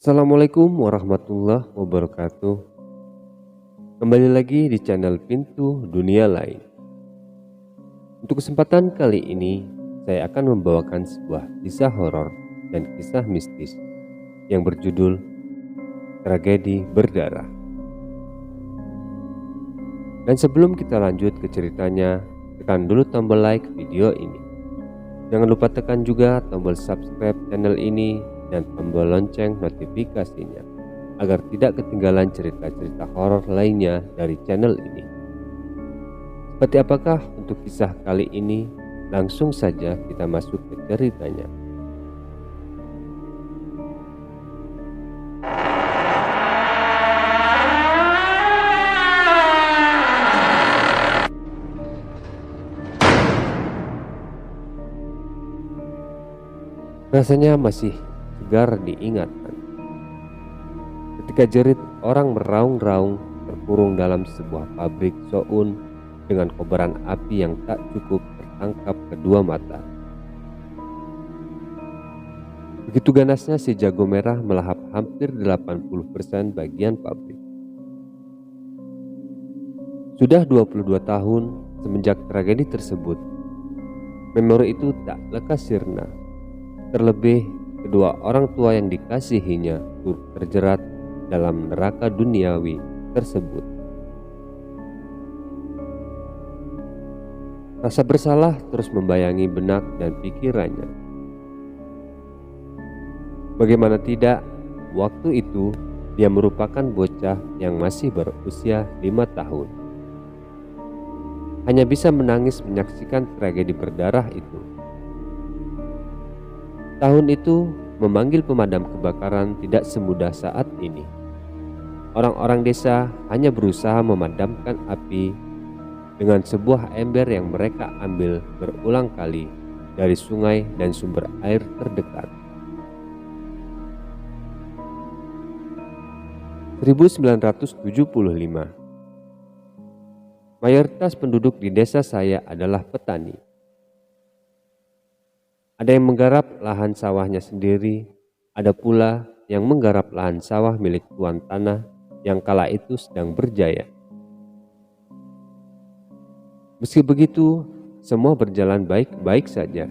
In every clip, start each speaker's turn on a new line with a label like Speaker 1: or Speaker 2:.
Speaker 1: Assalamualaikum warahmatullahi wabarakatuh. Kembali lagi di channel Pintu Dunia Lain. Untuk kesempatan kali ini, saya akan membawakan sebuah kisah horor dan kisah mistis yang berjudul Tragedi Berdarah. Dan sebelum kita lanjut ke ceritanya, tekan dulu tombol like video ini. Jangan lupa tekan juga tombol subscribe channel ini dan tombol lonceng notifikasinya agar tidak ketinggalan cerita-cerita horor lainnya dari channel ini. Seperti apakah untuk kisah kali ini? Langsung saja kita masuk ke ceritanya. Rasanya masih segar diingatan ketika jerit orang meraung-raung terkurung dalam sebuah pabrik soun dengan kobaran api yang tak cukup tertangkap kedua mata. Begitu ganasnya si jago merah melahap hampir 80% bagian pabrik. Sudah 22 tahun semenjak tragedi tersebut, memori itu tak lekas sirna. Terlebih kedua orang tua yang dikasihinya turut terjerat dalam neraka duniawi tersebut. Rasa bersalah terus membayangi benak dan pikirannya. Bagaimana tidak, waktu itu dia merupakan bocah yang masih berusia 5 tahun. Hanya bisa menangis menyaksikan tragedi berdarah itu. Tahun itu memanggil pemadam kebakaran tidak semudah saat ini. Orang-orang desa hanya berusaha memadamkan api dengan sebuah ember yang mereka ambil berulang kali dari sungai dan sumber air terdekat. 1975. Mayoritas penduduk di desa saya adalah petani. Ada yang menggarap lahan sawahnya sendiri, ada pula yang menggarap lahan sawah milik tuan tanah yang kala itu sedang berjaya. Meski begitu, semua berjalan baik-baik saja,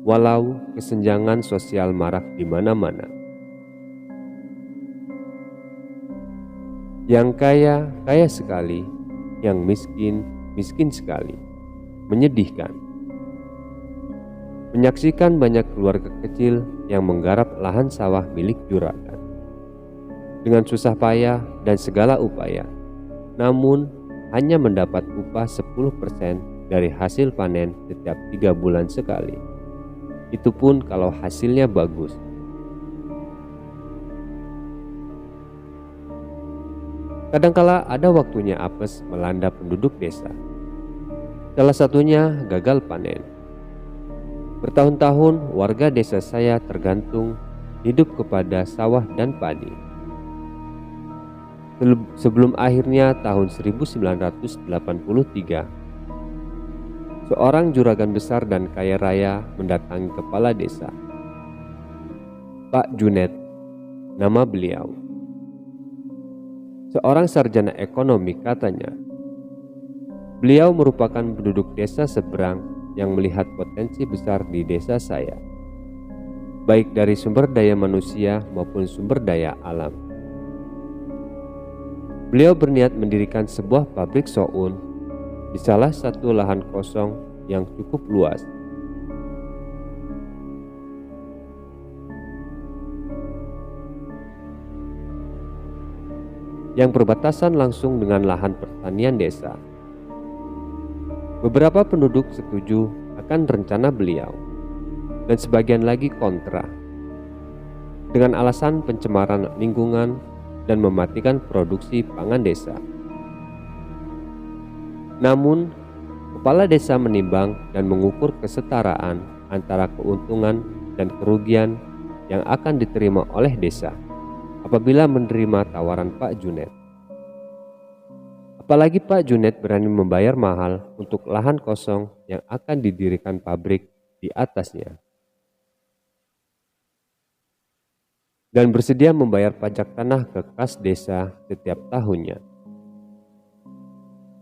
Speaker 1: walau kesenjangan sosial marak di mana-mana. Yang kaya, kaya sekali, yang miskin, miskin sekali. Menyedihkan. Menyaksikan banyak keluarga kecil yang menggarap lahan sawah milik juragan dengan susah payah dan segala upaya, namun hanya mendapat upah 10% dari hasil panen setiap 3 bulan sekali. Itu pun kalau hasilnya bagus. Kadangkala ada waktunya apes melanda penduduk desa. Salah satunya gagal panen. Bertahun-tahun warga desa saya tergantung hidup kepada sawah dan padi. Sebelum akhirnya tahun 1983, seorang juragan besar dan kaya raya mendatangi kepala desa, Pak Junet, nama beliau. Seorang sarjana ekonomi katanya. Beliau merupakan penduduk desa seberang yang melihat potensi besar di desa saya, baik dari sumber daya manusia maupun sumber daya alam. Beliau berniat mendirikan sebuah pabrik soun di salah satu lahan kosong yang cukup luas. Yang berbatasan langsung dengan lahan pertanian desa. Beberapa penduduk setuju akan rencana beliau, dan sebagian lagi kontra, dengan alasan pencemaran lingkungan dan mematikan produksi pangan desa. Namun, kepala desa menimbang dan mengukur kesetaraan antara keuntungan dan kerugian yang akan diterima oleh desa apabila menerima tawaran Pak Junet. Apalagi Pak Junet berani membayar mahal untuk lahan kosong yang akan didirikan pabrik di atasnya. dan bersedia membayar pajak tanah ke kas desa setiap tahunnya.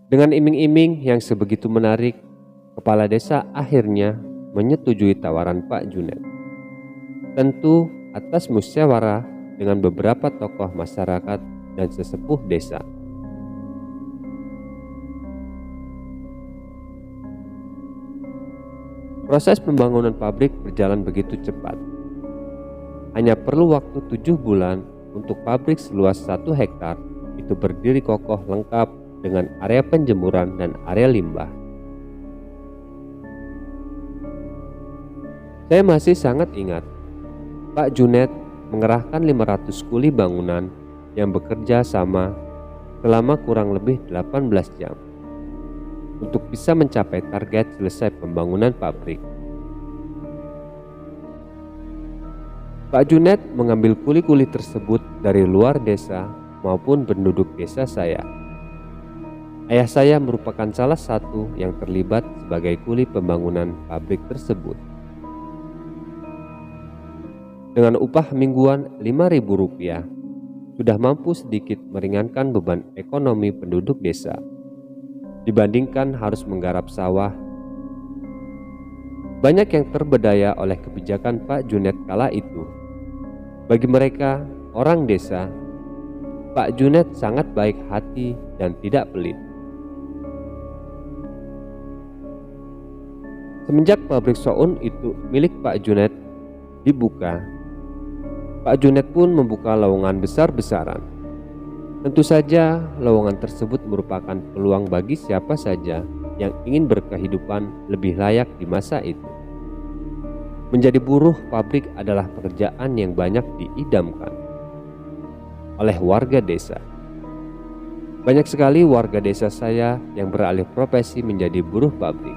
Speaker 1: Dengan iming-iming yang sebegitu menarik, kepala desa akhirnya menyetujui tawaran Pak Junet. Tentu atas musyawarah dengan beberapa tokoh masyarakat dan sesepuh desa. Proses pembangunan pabrik berjalan begitu cepat. Hanya perlu waktu 7 bulan untuk pabrik seluas 1 hektar itu berdiri kokoh lengkap dengan area penjemuran dan area limbah. Saya masih sangat ingat, Pak Junet mengerahkan 500 kuli bangunan yang bekerja sama selama kurang lebih 18 jam untuk bisa mencapai target selesai pembangunan pabrik. Pak Junet mengambil kuli-kuli tersebut dari luar desa maupun penduduk desa saya. Ayah saya merupakan salah satu yang terlibat sebagai kuli pembangunan pabrik tersebut. Dengan upah mingguan Rp5.000, sudah mampu sedikit meringankan beban ekonomi penduduk desa dibandingkan harus menggarap sawah. Banyak yang terbedaya oleh kebijakan Pak Junet kala itu. Bagi mereka, orang desa, Pak Junet sangat baik hati dan tidak pelit. Semenjak pabrik Soun itu milik Pak Junet dibuka, Pak Junet pun membuka lowongan besar-besaran. Tentu saja lowongan tersebut merupakan peluang bagi siapa saja yang ingin berkehidupan lebih layak di masa itu. Menjadi buruh pabrik adalah pekerjaan yang banyak diidamkan oleh warga desa. Banyak sekali warga desa saya yang beralih profesi menjadi buruh pabrik.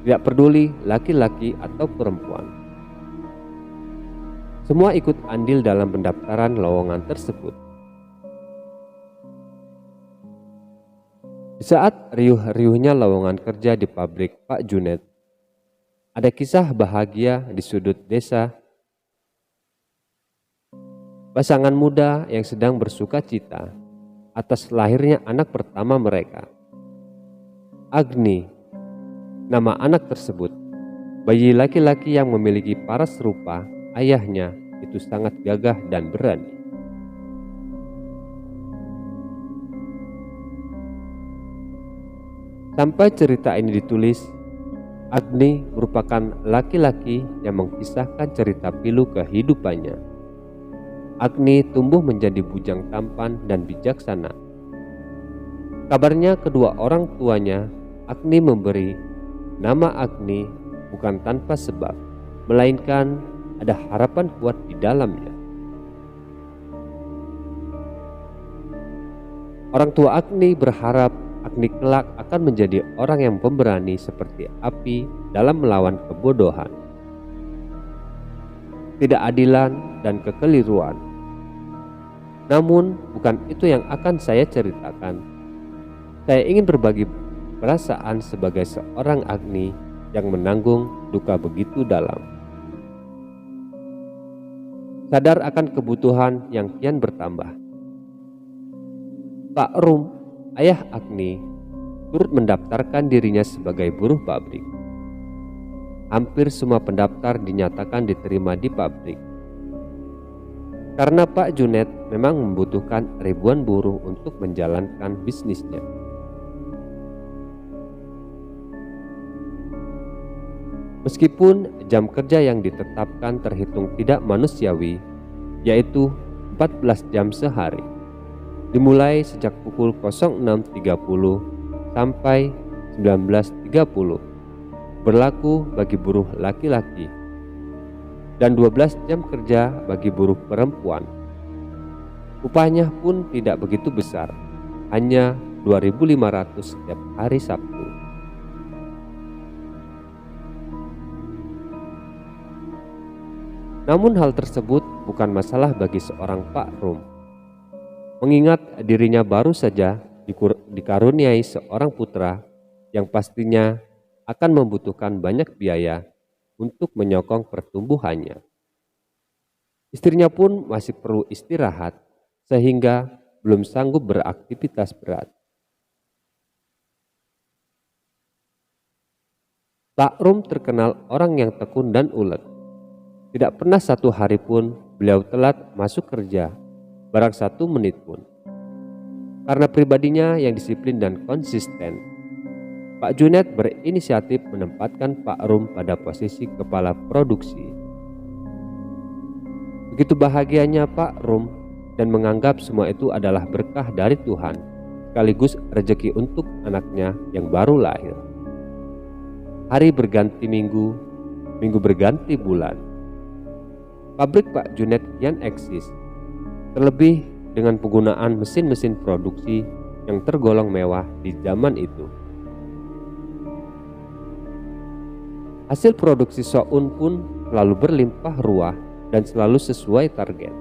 Speaker 1: Tidak peduli laki-laki atau perempuan. Semua ikut andil dalam pendaftaran lowongan tersebut. Di saat riuh-riuhnya lowongan kerja di pabrik Pak Junet, ada kisah bahagia di sudut desa. Pasangan muda yang sedang bersuka cita atas lahirnya anak pertama mereka. Agni, nama anak tersebut. Bayi laki-laki yang memiliki paras serupa ayahnya itu sangat gagah dan berani. Sampai cerita ini ditulis, Agni merupakan laki-laki yang mengisahkan cerita pilu kehidupannya. Agni tumbuh menjadi bujang tampan dan bijaksana. Kabarnya kedua orang tuanya, Agni memberi nama Agni bukan tanpa sebab, melainkan ada harapan kuat di dalamnya. Orang tua Agni berharap Agni kelak akan menjadi orang yang pemberani seperti api dalam melawan kebodohan, ketidakadilan, dan kekeliruan. Namun bukan itu yang akan saya ceritakan. Saya ingin berbagi perasaan sebagai seorang Agni yang menanggung duka begitu dalam. Sadar akan kebutuhan yang kian bertambah, Pak Rum, ayah Agni, turut mendaftarkan dirinya sebagai buruh pabrik. Hampir semua pendaftar dinyatakan diterima di pabrik. Karena Pak Junet memang membutuhkan ribuan buruh untuk menjalankan bisnisnya. Meskipun jam kerja yang ditetapkan terhitung tidak manusiawi, yaitu 14 jam sehari, dimulai sejak pukul 06.30 sampai 19.30, berlaku bagi buruh laki-laki, dan 12 jam kerja bagi buruh perempuan. Upahnya pun tidak begitu besar, hanya 2.500 setiap hari Sabtu. Namun hal tersebut bukan masalah bagi seorang Pak Rum, mengingat dirinya baru saja dikaruniai seorang putra yang pastinya akan membutuhkan banyak biaya untuk menyokong pertumbuhannya. Istrinya pun masih perlu istirahat sehingga belum sanggup beraktivitas berat. Pak Rum terkenal orang yang tekun dan ulet. Tidak pernah satu hari pun beliau telat masuk kerja, barang 1 menit pun. Karena pribadinya yang disiplin dan konsisten, Pak Junet berinisiatif menempatkan Pak Rum pada posisi kepala produksi. Begitu bahagianya Pak Rum dan menganggap semua itu adalah berkah dari Tuhan, sekaligus rezeki untuk anaknya yang baru lahir. Hari berganti minggu, minggu berganti bulan. Pabrik Pak Junet kian eksis, terlebih dengan penggunaan mesin-mesin produksi yang tergolong mewah di zaman itu. Hasil produksi Soun pun selalu berlimpah ruah dan selalu sesuai target.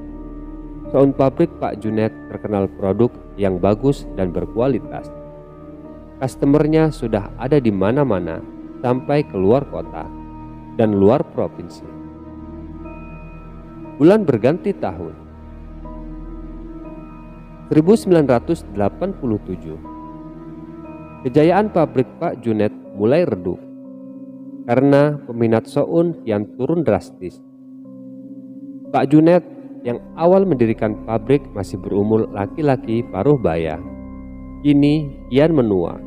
Speaker 1: Soun pabrik Pak Junet terkenal produk yang bagus dan berkualitas. Customernya sudah ada di mana-mana sampai keluar kota dan luar provinsi. Bulan berganti tahun. 1987. Kejayaan pabrik Pak Junet mulai redup karena peminat Soun kian turun drastis. Pak Junet yang awal mendirikan pabrik masih berumur laki-laki paruh baya, kini kian menua.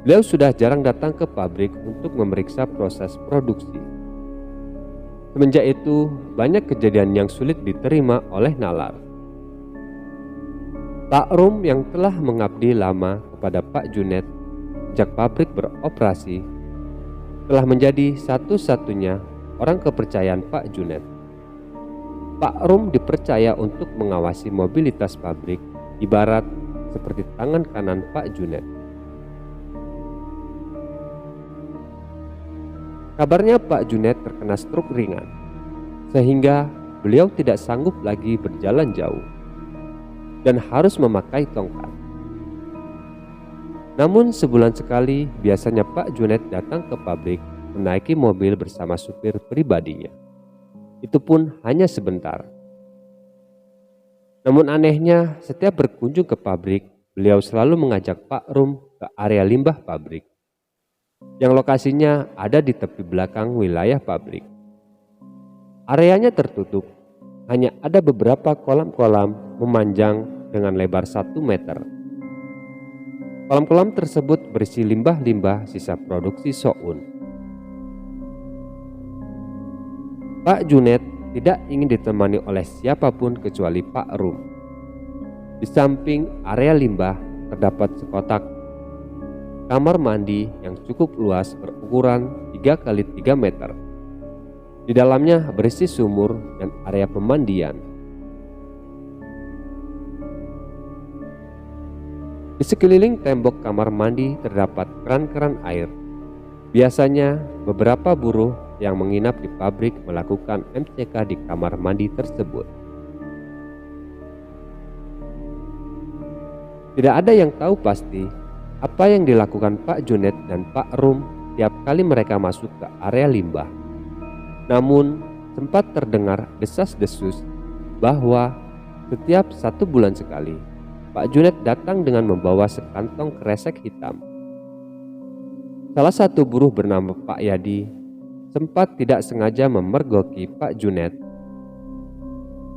Speaker 1: Beliau sudah jarang datang ke pabrik untuk memeriksa proses produksi. Semenjak itu, banyak kejadian yang sulit diterima oleh nalar. Pak Rum yang telah mengabdi lama kepada Pak Junet sejak pabrik beroperasi, telah menjadi satu-satunya orang kepercayaan Pak Junet. Pak Rum dipercaya untuk mengawasi mobilitas pabrik, ibarat seperti tangan kanan Pak Junet. Kabarnya Pak Junet terkena stroke ringan, sehingga beliau tidak sanggup lagi berjalan jauh dan harus memakai tongkat. Namun sebulan sekali biasanya Pak Junet datang ke pabrik menaiki mobil bersama supir pribadinya. Itu pun hanya sebentar. Namun anehnya, setiap berkunjung ke pabrik, beliau selalu mengajak Pak Rum ke area limbah pabrik, yang lokasinya ada di tepi belakang wilayah pabrik. Areanya tertutup, hanya ada beberapa kolam-kolam memanjang dengan lebar 1 meter. Kolam-kolam tersebut berisi limbah-limbah sisa produksi Soun. Pak Junet tidak ingin ditemani oleh siapapun kecuali Pak Rum. Di samping area limbah terdapat sekotak kamar mandi yang cukup luas berukuran 3 kali 3 meter. Di dalamnya berisi sumur dan area pemandian. Di sekeliling tembok kamar mandi terdapat keran-keran air. Biasanya beberapa buruh yang menginap di pabrik melakukan MCK di kamar mandi tersebut. Tidak ada yang tahu pasti apa yang dilakukan Pak Junet dan Pak Rum tiap kali mereka masuk ke area limbah. Namun sempat terdengar desas-desus bahwa setiap 1 bulan sekali Pak Junet datang dengan membawa sekantong kresek hitam. Salah satu buruh bernama Pak Yadi sempat tidak sengaja memergoki Pak Junet,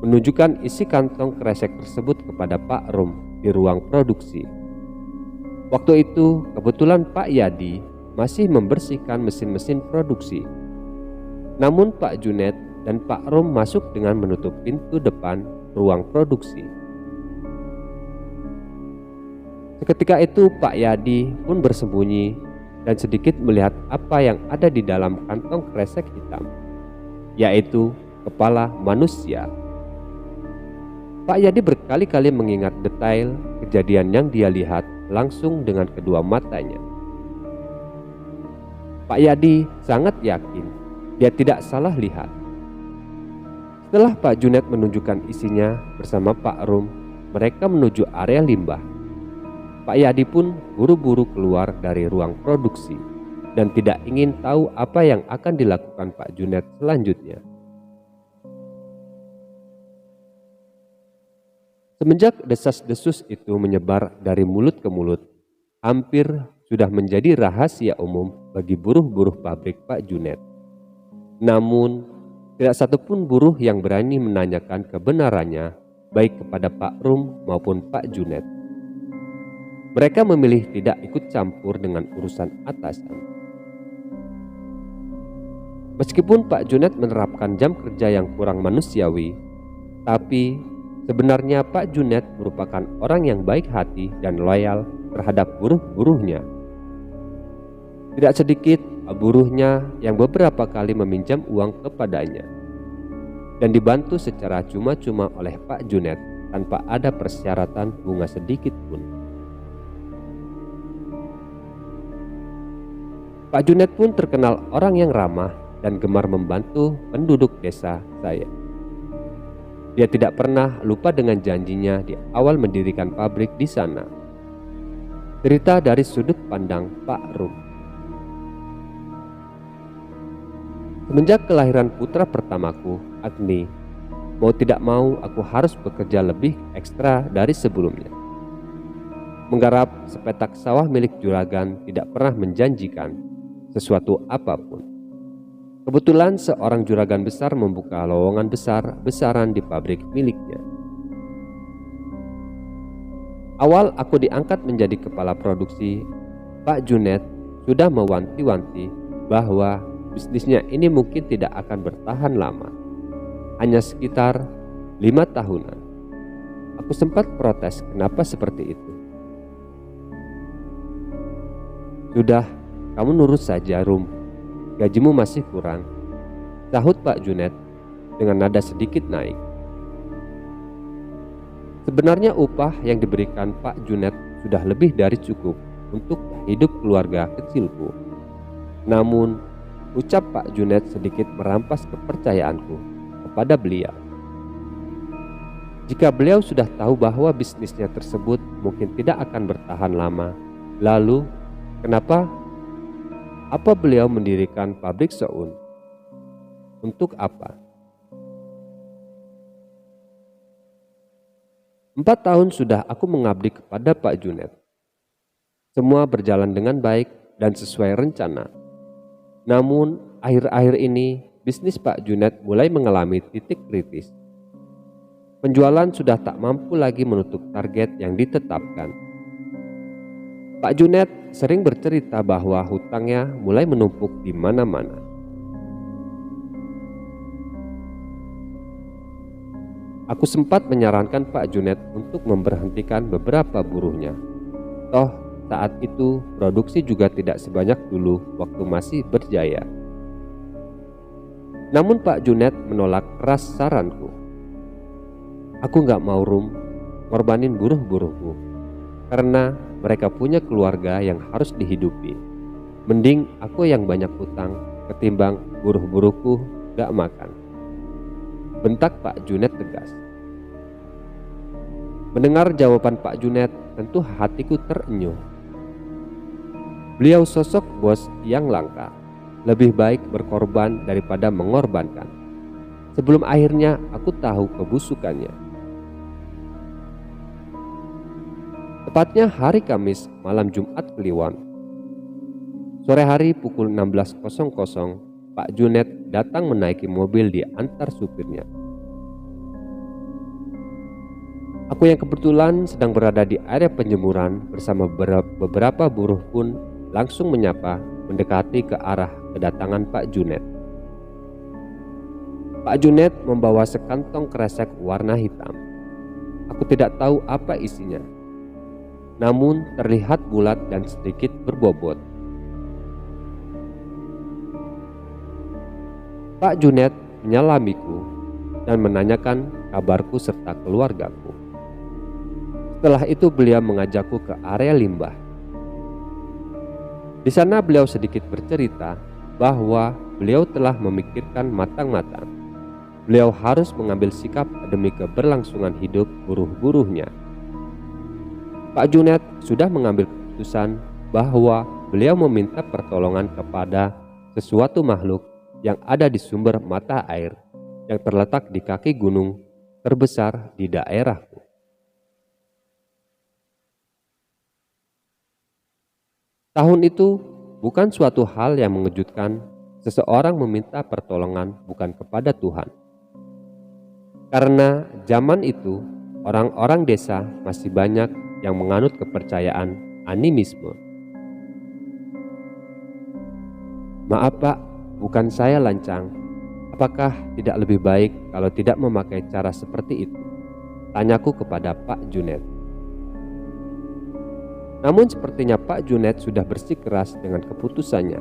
Speaker 1: menunjukkan isi kantong kresek tersebut kepada Pak Rum di ruang produksi. Waktu itu kebetulan Pak Yadi masih membersihkan mesin-mesin produksi. Namun Pak Junet dan Pak Rum masuk dengan menutup pintu depan ruang produksi. Seketika itu Pak Yadi pun bersembunyi dan sedikit melihat apa yang ada di dalam kantong kresek hitam, yaitu kepala manusia. Pak Yadi berkali-kali mengingat detail kejadian yang dia lihat langsung dengan kedua matanya. Pak Yadi sangat yakin dia tidak salah lihat. Setelah Pak Junet menunjukkan isinya bersama Pak Rum, mereka menuju area limbah. Pak Yadi pun buru-buru keluar dari ruang produksi dan tidak ingin tahu apa yang akan dilakukan Pak Junet selanjutnya. Semenjak desas-desus itu menyebar dari mulut ke mulut, hampir sudah menjadi rahasia umum bagi buruh-buruh pabrik Pak Junet. Namun, tidak satupun buruh yang berani menanyakan kebenarannya, baik kepada Pak Rum maupun Pak Junet. Mereka memilih tidak ikut campur dengan urusan atasan. Meskipun Pak Junet menerapkan jam kerja yang kurang manusiawi, tapi sebenarnya Pak Junet merupakan orang yang baik hati dan loyal terhadap buruh-buruhnya. Tidak sedikit buruhnya yang beberapa kali meminjam uang kepadanya dan dibantu secara cuma-cuma oleh Pak Junet tanpa ada persyaratan bunga sedikit pun. Pak Junet pun terkenal orang yang ramah dan gemar membantu penduduk desa saya. Dia tidak pernah lupa dengan janjinya di awal mendirikan pabrik di sana. Cerita dari sudut pandang Pak Rum. Semenjak kelahiran putra pertamaku, Agni, mau tidak mau aku harus bekerja lebih ekstra dari sebelumnya. Menggarap sepetak sawah milik juragan tidak pernah menjanjikan sesuatu apapun. Kebetulan seorang juragan besar membuka lowongan besar-besaran di pabrik miliknya. Awal aku diangkat menjadi kepala produksi, Pak Junet sudah mewanti-wanti bahwa bisnisnya ini mungkin tidak akan bertahan lama, hanya sekitar 5 tahunan. Aku sempat protes kenapa seperti itu. Sudah, kamu nurut saja Rum. Gajimu masih kurang, sahut Pak Junet dengan nada sedikit naik. Sebenarnya upah yang diberikan Pak Junet sudah lebih dari cukup untuk hidup keluarga kecilku. Namun, ucap Pak Junet sedikit merampas kepercayaanku kepada beliau. Jika beliau sudah tahu bahwa bisnisnya tersebut mungkin tidak akan bertahan lama, lalu kenapa beliau mendirikan pabrik Soun? Untuk apa? 4 tahun sudah aku mengabdi kepada Pak Junet. Semua berjalan dengan baik dan sesuai rencana. Namun akhir-akhir ini bisnis Pak Junet mulai mengalami titik kritis. Penjualan sudah tak mampu lagi menutup target yang ditetapkan. Pak Junet sering bercerita bahwa hutangnya mulai menumpuk di mana-mana. Aku sempat menyarankan Pak Junet untuk memberhentikan beberapa buruhnya. Toh saat itu produksi juga tidak sebanyak dulu waktu masih berjaya. Namun Pak Junet menolak keras saranku. Aku gak mau Rum ngorbanin buruh-buruhku, karena mereka punya keluarga yang harus dihidupi. Mending aku yang banyak utang ketimbang buruh-buruhku gak makan, bentak Pak Junet tegas. Mendengar jawaban Pak Junet, tentu hatiku terenyuh. Beliau sosok bos yang langka, lebih baik berkorban daripada mengorbankan. Sebelum akhirnya aku tahu kebusukannya. Tepatnya hari Kamis malam Jumat Kliwon. Sore hari pukul 16.00, Pak Junet datang menaiki mobil di antar supirnya. Aku yang kebetulan sedang berada di area penjemuran bersama beberapa buruh pun langsung menyapa mendekati ke arah kedatangan Pak Junet. Pak Junet membawa sekantong kresek warna hitam. Aku tidak tahu apa isinya, namun terlihat bulat dan sedikit berbobot. Pak Junet menyalamiku dan menanyakan kabarku serta keluargaku. Setelah itu beliau mengajakku ke area limbah. Di sana beliau sedikit bercerita bahwa beliau telah memikirkan matang-matang. Beliau harus mengambil sikap demi keberlangsungan hidup buruh-buruhnya. Pak Junet sudah mengambil keputusan bahwa beliau meminta pertolongan kepada sesuatu makhluk yang ada di sumber mata air yang terletak di kaki gunung terbesar di daerahku. Tahun itu bukan suatu hal yang mengejutkan seseorang meminta pertolongan bukan kepada Tuhan. Karena zaman itu orang-orang desa masih banyak yang menganut kepercayaan animisme. "Maaf Pak, bukan saya lancang. Apakah tidak lebih baik kalau tidak memakai cara seperti itu?" tanyaku kepada Pak Junet. Namun sepertinya Pak Junet sudah bersikeras dengan keputusannya.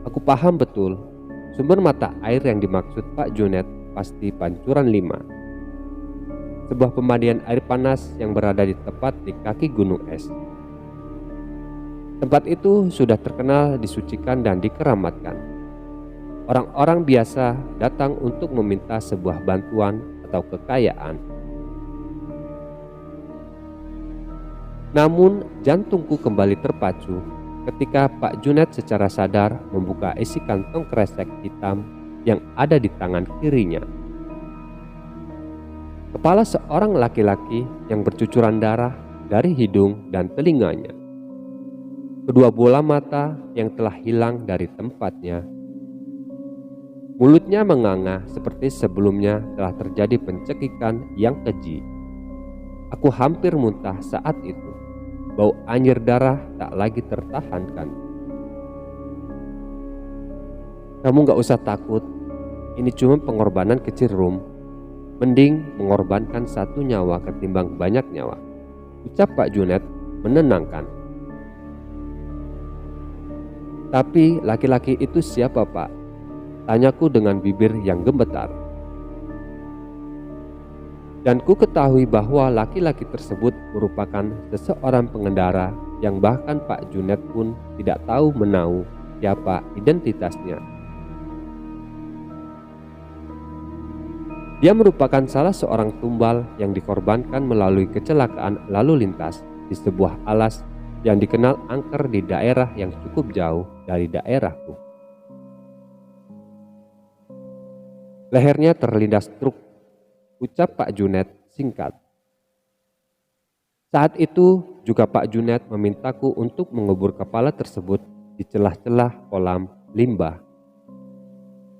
Speaker 1: Aku paham betul, sumber mata air yang dimaksud Pak Junet pasti Pancuran 5, sebuah pemandian air panas yang berada di tepat di kaki gunung es. Tempat itu sudah terkenal disucikan dan dikeramatkan. Orang-orang biasa datang untuk meminta sebuah bantuan atau kekayaan. Namun jantungku kembali terpacu ketika Pak Junet secara sadar membuka isi kantong kresek hitam yang ada di tangan kirinya. Kepala seorang laki-laki yang bercucuran darah dari hidung dan telinganya. Kedua bola mata yang telah hilang dari tempatnya. Mulutnya menganga seperti sebelumnya telah terjadi pencekikan yang keji. Aku hampir muntah saat itu. Bau anjir darah tak lagi tertahankan. "Kamu gak usah takut, ini cuma pengorbanan kecil Rum. Mending mengorbankan satu nyawa ketimbang banyak nyawa," ucap Pak Junet menenangkan. "Tapi laki-laki itu siapa Pak?" tanyaku dengan bibir yang gemetar. Dan ku ketahui bahwa laki-laki tersebut merupakan seseorang pengendara yang bahkan Pak Junet pun tidak tahu menahu siapa identitasnya. Dia merupakan salah seorang tumbal yang dikorbankan melalui kecelakaan lalu lintas di sebuah alas yang dikenal angker di daerah yang cukup jauh dari daerahku. Lehernya terlindas truk, ucap Pak Junet singkat. Saat itu juga Pak Junet memintaku untuk mengubur kepala tersebut di celah-celah kolam limbah.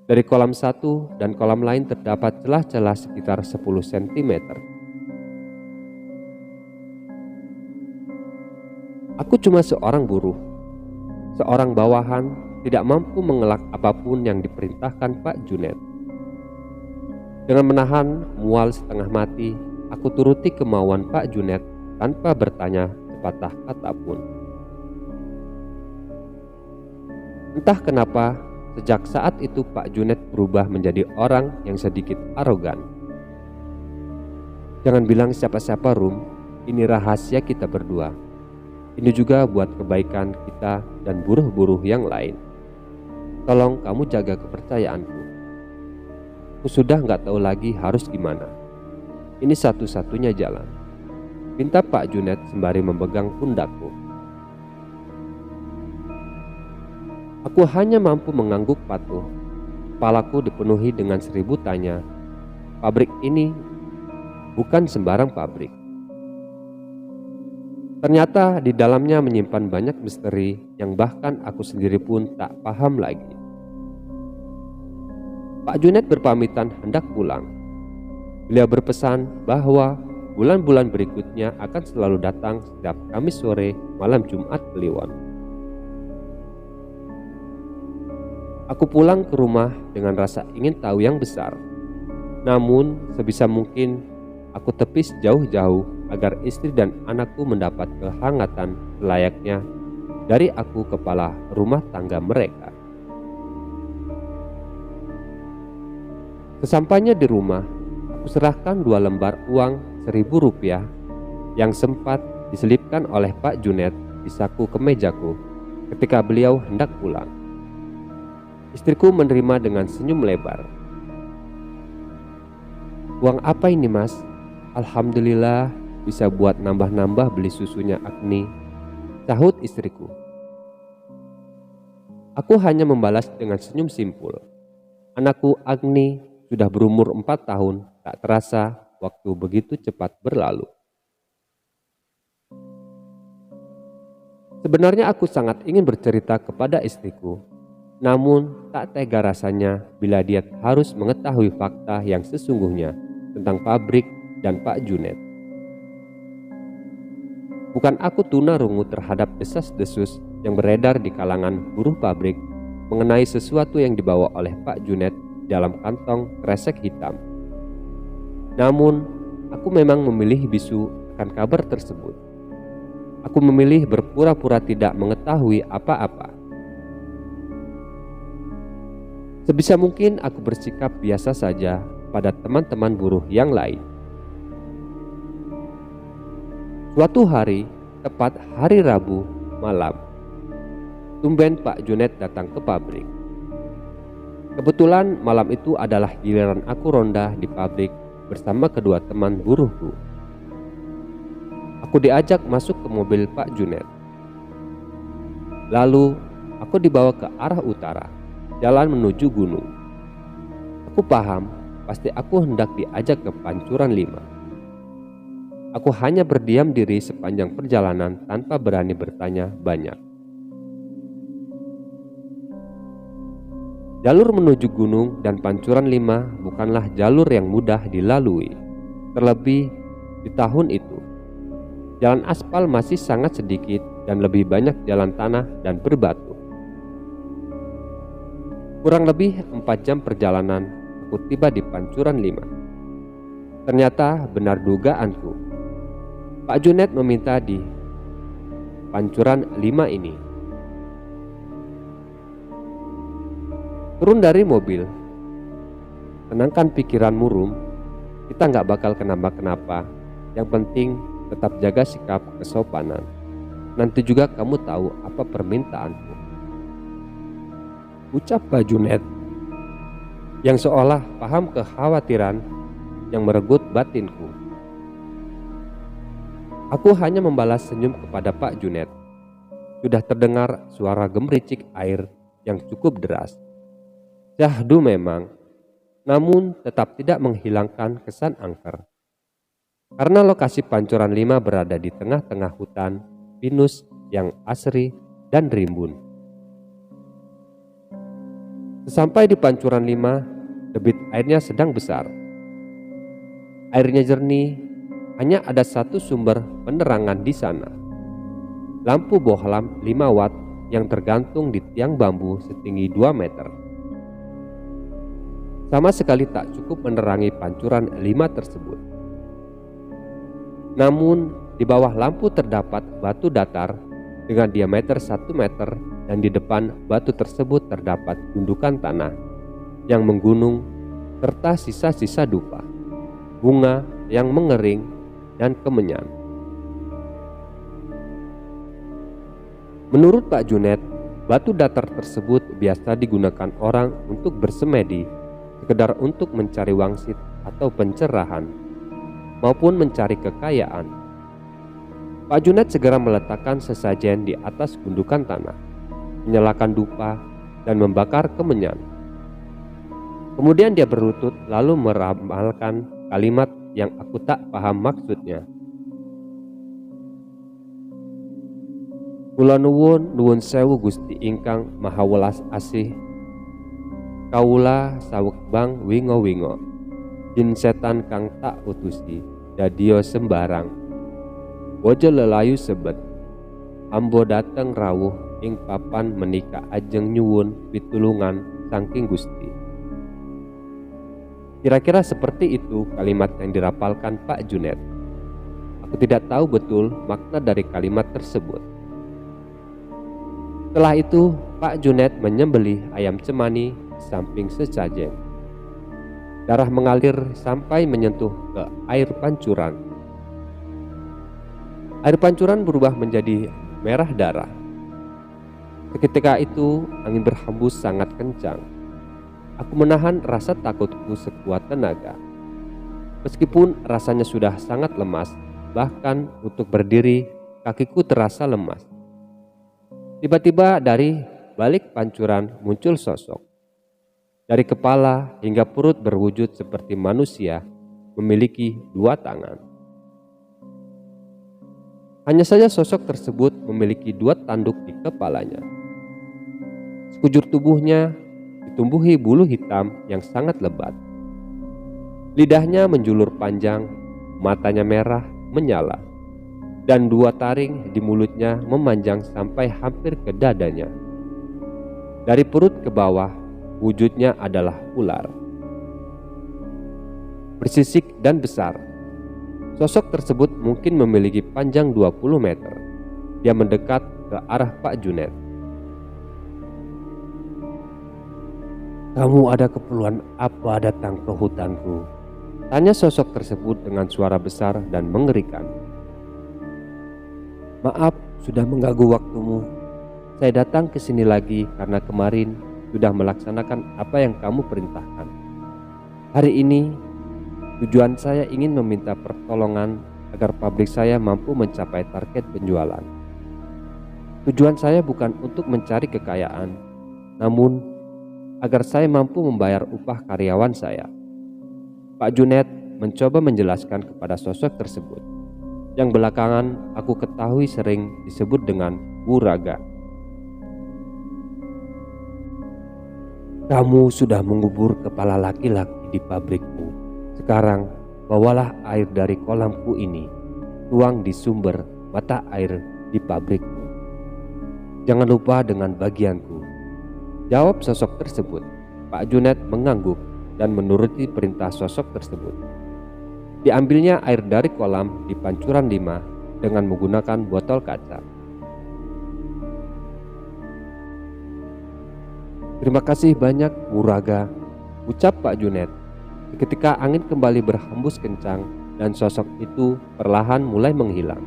Speaker 1: Dari kolam satu dan kolam lain terdapat celah-celah sekitar 10 cm. Aku cuma seorang buruh, seorang bawahan, tidak mampu mengelak apapun yang diperintahkan Pak Junet. Dengan menahan mual setengah mati, aku turuti kemauan Pak Junet tanpa bertanya sepatah kata pun. Entah kenapa, sejak saat itu Pak Junet berubah menjadi orang yang sedikit arogan. "Jangan bilang siapa-siapa Rum, ini rahasia kita berdua. Ini juga buat kebaikan kita dan buruh-buruh yang lain. Tolong kamu jaga kepercayaanku. Aku sudah gak tahu lagi harus gimana. Ini satu-satunya jalan," pinta Pak Junet sembari memegang pundakku. Aku hanya mampu mengangguk patuh. Kepalaku dipenuhi dengan 1000 tanya. Pabrik ini bukan sembarang pabrik. Ternyata di dalamnya menyimpan banyak misteri yang bahkan aku sendiri pun tak paham lagi. Pak Junet berpamitan hendak pulang. Beliau berpesan bahwa bulan-bulan berikutnya akan selalu datang setiap Kamis sore malam Jumat Kliwon. Aku pulang ke rumah dengan rasa ingin tahu yang besar. Namun sebisa mungkin aku tepis jauh-jauh agar istri dan anakku mendapat kehangatan selayaknya dari aku kepala rumah tangga mereka. Sesampainya di rumah, aku serahkan 2 lembar uang Rp1.000 yang sempat diselipkan oleh Pak Junet di saku kemejaku ketika beliau hendak pulang. Istriku menerima dengan senyum lebar. "Uang apa ini Mas? Alhamdulillah bisa buat nambah-nambah beli susunya Agni," sahut istriku. Aku hanya membalas dengan senyum simpul. Anakku Agni sudah berumur 4 tahun, tak terasa waktu begitu cepat berlalu. Sebenarnya aku sangat ingin bercerita kepada istriku, namun tak tega rasanya bila dia harus mengetahui fakta yang sesungguhnya tentang pabrik dan Pak Junet. Bukan aku tunarungu terhadap desas-desus yang beredar di kalangan buruh pabrik mengenai sesuatu yang dibawa oleh Pak Junet dalam kantong kresek hitam. Namun, aku memang memilih bisu akan kabar tersebut. Aku memilih berpura-pura tidak mengetahui apa-apa. Sebisa mungkin aku bersikap biasa saja pada teman-teman buruh yang lain. Suatu hari, tepat hari Rabu malam, tumben Pak Junet datang ke pabrik. Kebetulan malam itu adalah giliran aku ronda di pabrik bersama kedua teman buruhku. Aku diajak masuk ke mobil Pak Junet. Lalu aku dibawa ke arah utara, jalan menuju gunung. Aku paham, pasti aku hendak diajak ke Pancuran 5. Aku hanya berdiam diri sepanjang perjalanan tanpa berani bertanya banyak. Jalur menuju gunung dan Pancuran 5 bukanlah jalur yang mudah dilalui. Terlebih di tahun itu, jalan aspal masih sangat sedikit dan lebih banyak jalan tanah dan berbatu. Kurang lebih 4 jam perjalanan, aku tiba di Pancuran 5. Ternyata benar dugaanku. Pak Junet meminta di Pancuran 5 ini. Turun dari mobil, tenangkan pikiran murum, kita nggak bakal kenapa-kenapa. Yang penting tetap jaga sikap kesopanan. Nanti juga kamu tahu apa permintaanku, ucap Pak Junet yang seolah paham kekhawatiran yang merenggut batinku. Aku hanya membalas senyum kepada Pak Junet. Sudah terdengar suara gemericik air yang cukup deras. Syahdu memang, namun tetap tidak menghilangkan kesan angker. Karena lokasi Pancuran 5 berada di tengah-tengah hutan pinus yang asri dan rimbun. Sesampai di Pancuran 5, debit airnya sedang besar. Airnya jernih, hanya ada satu sumber penerangan di sana. Lampu bohlam 5 watt yang tergantung di tiang bambu setinggi 2 meter. Sama sekali tak cukup menerangi Pancuran 5 tersebut. Namun di bawah lampu terdapat batu datar dengan diameter 1 meter dan di depan batu tersebut terdapat gundukan tanah yang menggunung serta sisa-sisa dupa, bunga yang mengering dan kemenyan. Menurut Pak Junet, batu datar tersebut biasa digunakan orang untuk bersemedi, sekedar untuk mencari wangsit atau pencerahan, maupun mencari kekayaan. Pak Junet segera meletakkan sesajen di atas gundukan tanah, menyalakan dupa, dan membakar kemenyan. Kemudian dia berlutut lalu meramalkan kalimat yang aku tak paham maksudnya. Kula nuwun sewu Gusti ingkang maha welas asih. Kaula saweg bang wingo-wingo, jin setan kang tak utusi, dadio sembarang. Bojo lelayu sebet, ambo dateng rawuh ing papan menika ajeng nyuwun pitulungan saking Gusti. Kira-kira seperti itu kalimat yang dirapalkan Pak Junet. Aku tidak tahu betul makna dari kalimat tersebut. Setelah itu Pak Junet menyembelih ayam cemani samping sesajen. Darah mengalir sampai menyentuh ke air pancuran. Air pancuran berubah menjadi merah darah. Seketika itu angin berhembus sangat kencang. Aku menahan rasa takutku sekuat tenaga. Meskipun rasanya sudah sangat lemas, bahkan untuk berdiri kakiku terasa lemas. Tiba-tiba dari balik pancuran muncul sosok. Dari kepala hingga perut berwujud seperti manusia, memiliki 2 tangan. Hanya saja sosok tersebut memiliki 2 tanduk di kepalanya. Sekujur tubuhnya ditumbuhi bulu hitam yang sangat lebat. Lidahnya menjulur panjang, matanya merah menyala, dan 2 taring di mulutnya memanjang sampai hampir ke dadanya. Dari perut ke bawah, wujudnya adalah ular. Bersisik dan besar. Sosok tersebut mungkin memiliki panjang 20 meter. Dia mendekat ke arah Pak Junet. "Kamu ada keperluan apa datang ke hutanku?" tanya sosok tersebut dengan suara besar dan mengerikan. "Maaf sudah mengganggu waktumu. Saya datang ke sini lagi karena kemarin sudah melaksanakan apa yang kamu perintahkan. Hari ini tujuan saya ingin meminta pertolongan agar pabrik saya mampu mencapai target penjualan. Tujuan saya bukan untuk mencari kekayaan, namun agar saya mampu membayar upah karyawan saya." Pak Junet mencoba menjelaskan kepada sosok tersebut, yang belakangan aku ketahui sering disebut dengan Wuraga. "Kamu sudah mengubur kepala laki-laki di pabrikmu. Sekarang bawalah air dari kolamku ini, tuang di sumber mata air di pabrikku. Jangan lupa dengan bagianku," jawab sosok tersebut. Pak Junet mengangguk dan menuruti perintah sosok tersebut. Diambilnya air dari kolam di pancuran 5 dengan menggunakan botol kaca. "Terima kasih banyak, Wuraga," ucap Pak Junet. Ketika angin kembali berhembus kencang dan sosok itu perlahan mulai menghilang.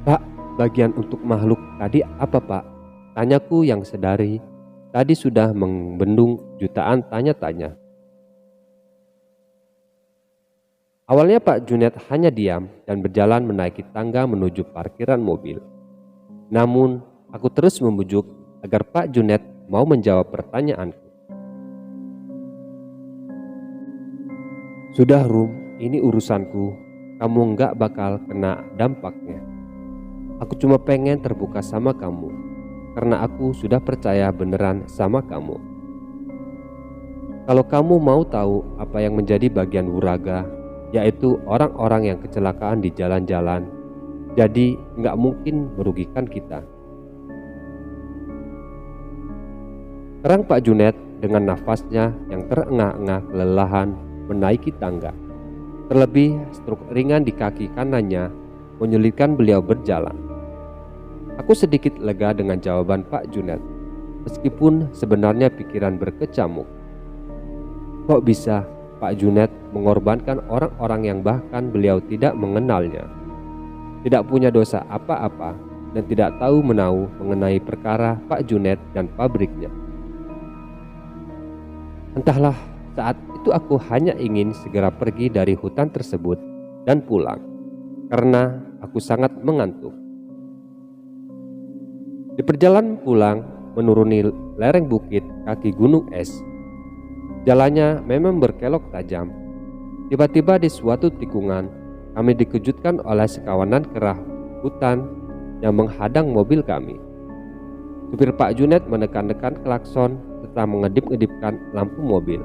Speaker 1: "Pak, bagian untuk makhluk tadi apa, Pak?" tanyaku yang sedari tadi sudah membendung jutaan tanya-tanya. Awalnya Pak Junet hanya diam dan berjalan menaiki tangga menuju parkiran mobil. Namun aku terus membujuk agar Pak Junet mau menjawab pertanyaanku. "Sudah Rum, ini urusanku. Kamu nggak bakal kena dampaknya. Aku cuma pengen terbuka sama kamu, karena aku sudah percaya beneran sama kamu. Kalau kamu mau tahu apa yang menjadi bagian Wuraga, yaitu orang-orang yang kecelakaan di jalan-jalan, jadi nggak mungkin merugikan kita." Sekarang Pak Junet dengan nafasnya yang terengah-engah kelelahan menaiki tangga. Terlebih struk ringan di kaki kanannya menyulitkan beliau berjalan. Aku sedikit lega dengan jawaban Pak Junet, meskipun sebenarnya pikiran berkecamuk. Kok bisa Pak Junet mengorbankan orang-orang yang bahkan beliau tidak mengenalnya, tidak punya dosa apa-apa, dan tidak tahu menahu mengenai perkara Pak Junet dan pabriknya. Entahlah, saat itu aku hanya ingin segera pergi dari hutan tersebut dan pulang, karena aku sangat mengantuk. Di perjalanan pulang menuruni lereng bukit kaki gunung es, jalannya memang berkelok tajam. Tiba-tiba di suatu tikungan, kami dikejutkan oleh sekawanan kera hutan yang menghadang mobil kami. Supir Pak Junet menekan-nekan klakson serta mengedip-edipkan lampu mobil,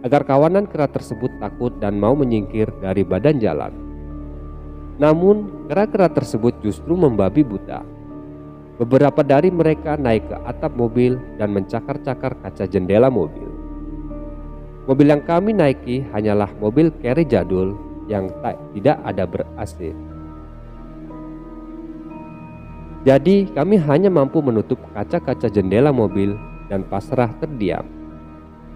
Speaker 1: agar kawanan kera tersebut takut dan mau menyingkir dari badan jalan. Namun kera-kera tersebut justru membabi buta. Beberapa dari mereka naik ke atap mobil dan mencakar-cakar kaca jendela mobil. Mobil yang kami naiki hanyalah mobil carry jadul yang tidak ada ber-AC. Jadi kami hanya mampu menutup kaca-kaca jendela mobil dan pasrah terdiam,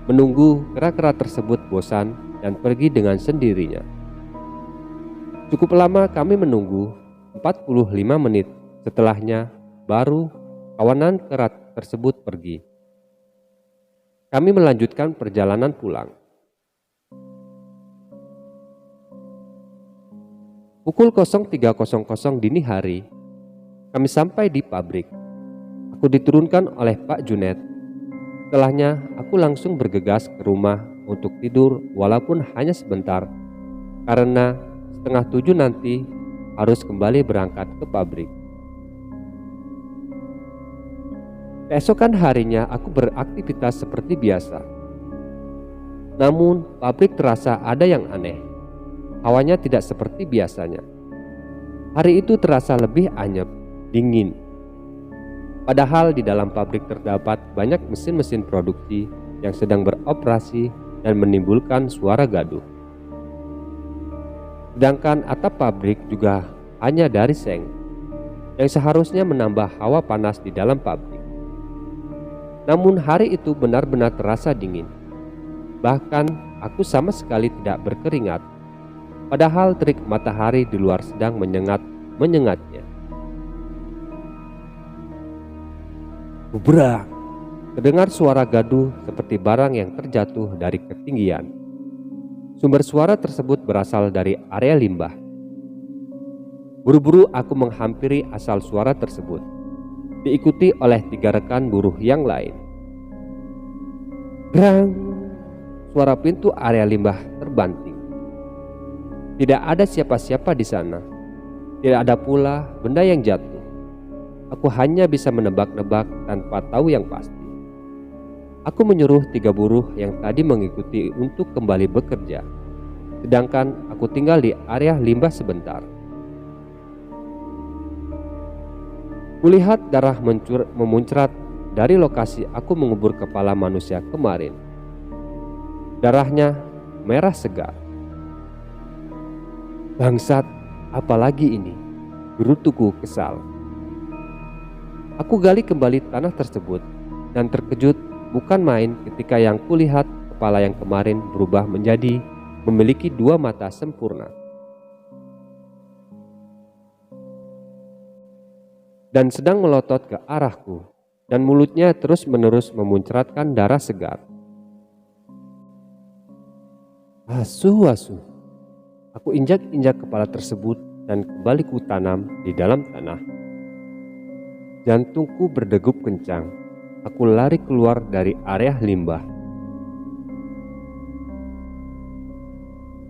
Speaker 1: menunggu kera-kera tersebut bosan dan pergi dengan sendirinya. Cukup lama kami menunggu, 45 menit setelahnya baru kawanan kera tersebut pergi. Kami melanjutkan perjalanan pulang. Pukul 03.00 dini hari, kami sampai di pabrik. Aku diturunkan oleh Pak Junet. Setelahnya aku langsung bergegas ke rumah untuk tidur walaupun hanya sebentar, karena 6:30 nanti harus kembali berangkat ke pabrik. Keesokan harinya aku beraktivitas seperti biasa. Namun pabrik terasa ada yang aneh. Hawanya tidak seperti biasanya. Hari itu terasa lebih anyep, dingin. Padahal di dalam pabrik terdapat banyak mesin-mesin produksi yang sedang beroperasi dan menimbulkan suara gaduh. Sedangkan atap pabrik juga hanya dari seng, yang seharusnya menambah hawa panas di dalam pabrik. Namun hari itu benar-benar terasa dingin. Bahkan aku sama sekali tidak berkeringat, padahal terik matahari di luar sedang menyengatnya. Bubrak! Terdengar suara gaduh seperti barang yang terjatuh dari ketinggian. Sumber suara tersebut berasal dari area limbah. Buru-buru aku menghampiri asal suara tersebut, diikuti oleh 3 rekan buruh yang lain. Grang! Suara pintu area limbah terbanting. Tidak ada siapa-siapa di sana. Tidak ada pula benda yang jatuh. Aku hanya bisa menebak-nebak tanpa tahu yang pasti. Aku menyuruh 3 buruh yang tadi mengikuti untuk kembali bekerja, sedangkan aku tinggal di area limbah sebentar. Kulihat darah memuncrat dari lokasi aku mengubur kepala manusia kemarin. Darahnya merah segar. Bangsat, apalagi ini? Gerutuku kesal. Aku gali kembali tanah tersebut dan terkejut bukan main ketika yang kulihat kepala yang kemarin berubah menjadi memiliki 2 mata sempurna. Dan sedang melotot ke arahku, dan mulutnya terus-menerus memuncratkan darah segar. Asu. Aku injak-injak kepala tersebut dan kembali kutanam di dalam tanah. Jantungku berdegup kencang. Aku lari keluar dari area limbah.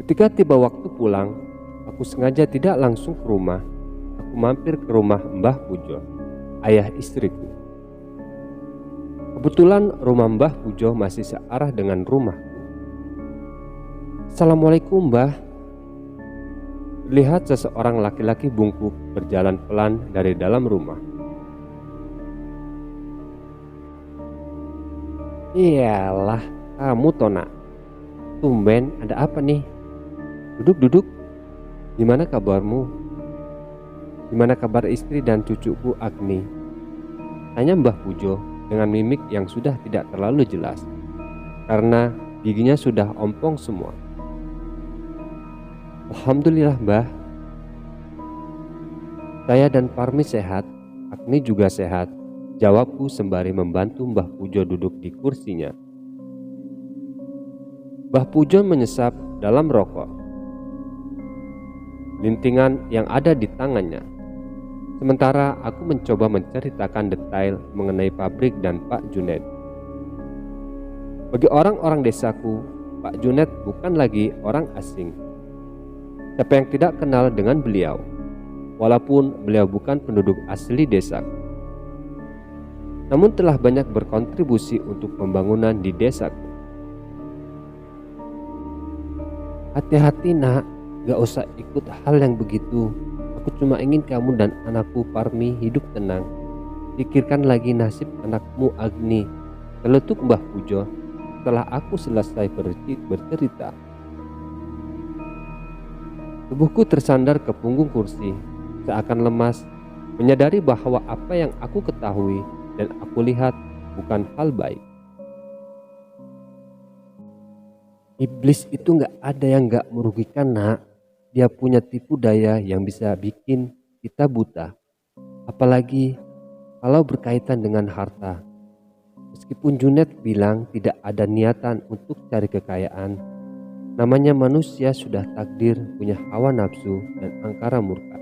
Speaker 1: Ketika tiba waktu pulang, aku sengaja tidak langsung ke rumah. Aku mampir ke rumah Mbah Pujo, ayah istriku. Kebetulan rumah Mbah Pujo masih searah dengan rumahku. Assalamualaikum, Mbah. Lihat seseorang laki-laki bungkuk berjalan pelan dari dalam rumah. Iyalah, kamu Tona. Tumben, ada apa nih? Duduk. Gimana kabarmu? Gimana kabar istri dan cucuku Agni? Tanya Mbah Pujo dengan mimik yang sudah tidak terlalu jelas, karena giginya sudah ompong semua. Alhamdulillah, Mbah. Saya dan Parmi sehat, Agni juga sehat, jawabku sembari membantu Mbah Pujo duduk di kursinya. Mbah Pujo menyesap dalam rokok lintingan yang ada di tangannya. Sementara aku mencoba menceritakan detail mengenai pabrik dan Pak Junet. Bagi orang-orang desaku, Pak Junet bukan lagi orang asing. Siapa yang tidak kenal dengan beliau, walaupun beliau bukan penduduk asli desa, namun telah banyak berkontribusi untuk pembangunan di desaku. Hati-hati nak, gak usah ikut hal yang begitu. Aku cuma ingin kamu dan anakku Parmi hidup tenang. Pikirkan lagi nasib anakmu Agni, Teletuk Mbah Pujo setelah aku selesai bercerita. Tubuhku tersandar ke punggung kursi, seakan lemas, menyadari bahwa apa yang aku ketahui dan aku lihat bukan hal baik. Iblis itu gak ada yang gak merugikan, nak. Dia punya tipu daya yang bisa bikin kita buta. Apalagi kalau berkaitan dengan harta. Meskipun Junet bilang tidak ada niatan untuk cari kekayaan, namanya manusia sudah takdir punya hawa nafsu dan angkara murka,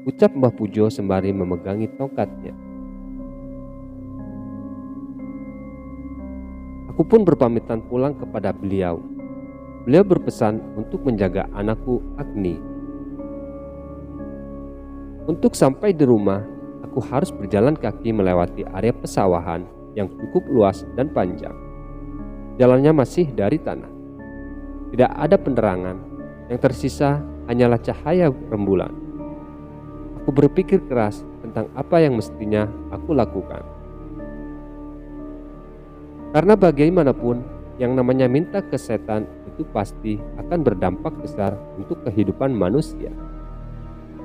Speaker 1: ucap Mbah Pujo sembari memegangi tongkatnya. Aku Aku pun berpamitan pulang kepada beliau. Beliau berpesan untuk menjaga anakku Agni. Untuk sampai di rumah, aku harus berjalan kaki melewati area pesawahan yang cukup luas dan panjang. Jalannya masih dari tanah. Tidak ada penerangan, yang tersisa hanyalah cahaya rembulan. Aku berpikir keras tentang apa yang mestinya aku lakukan. Karena bagaimanapun, yang namanya minta ke setan itu pasti akan berdampak besar untuk kehidupan manusia,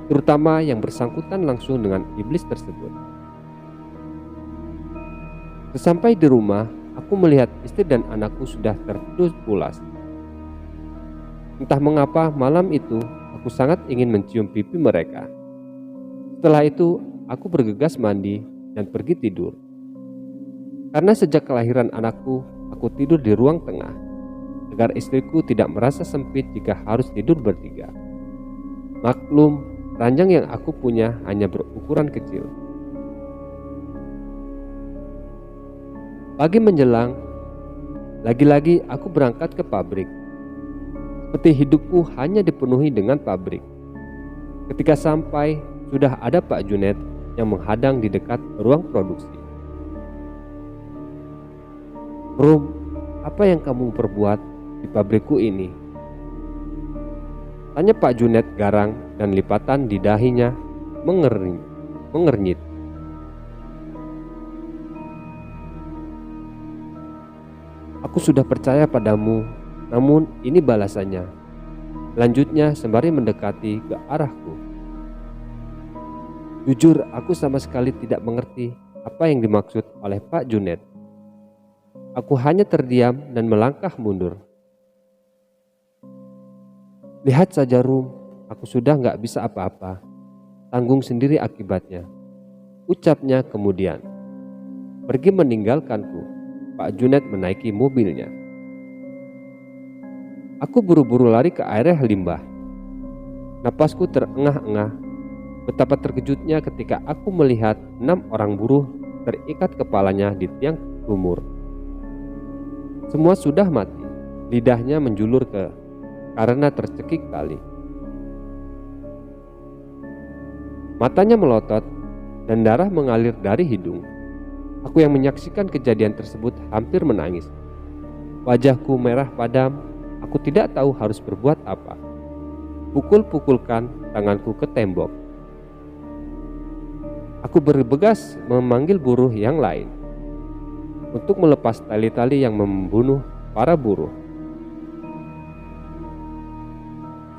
Speaker 1: terutama yang bersangkutan langsung dengan iblis tersebut. Sesampai di rumah, aku melihat istri dan anakku sudah tertidur pulas. Entah mengapa malam itu aku sangat ingin mencium pipi mereka. Setelah itu, aku bergegas mandi dan pergi tidur. Karena sejak kelahiran anakku, aku tidur di ruang tengah, agar istriku tidak merasa sempit jika harus tidur bertiga. Maklum, ranjang yang aku punya hanya berukuran kecil. Pagi menjelang, lagi-lagi aku berangkat ke pabrik. Seperti hidupku hanya dipenuhi dengan pabrik. Ketika sampai, sudah ada Pak Junet yang menghadang di dekat ruang produksi. "Rum, apa yang kamu perbuat di pabrikku ini?" tanya Pak Junet garang, dan lipatan di dahinya mengernyit. "Aku sudah percaya padamu, namun ini balasannya," lanjutnya sembari mendekati ke arahku. Jujur, aku sama sekali tidak mengerti apa yang dimaksud oleh Pak Junet. Aku hanya terdiam dan melangkah mundur. "Lihat saja Rum, aku sudah gak bisa apa-apa. Tanggung sendiri akibatnya," ucapnya kemudian. Pergi meninggalkanku. Pak Junet menaiki mobilnya. Aku buru-buru lari ke area limbah. Napasku terengah-engah. Betapa terkejutnya ketika aku melihat 6 orang buruh terikat kepalanya di tiang lumur. Semua sudah mati, lidahnya menjulur karena tercekik tali. Matanya melotot dan darah mengalir dari hidung. Aku yang menyaksikan kejadian tersebut hampir menangis. Wajahku merah padam, aku tidak tahu harus berbuat apa. Pukul-pukulkan tanganku ke tembok. Aku bergegas memanggil buruh yang lain untuk melepas tali-tali yang membunuh para buruh.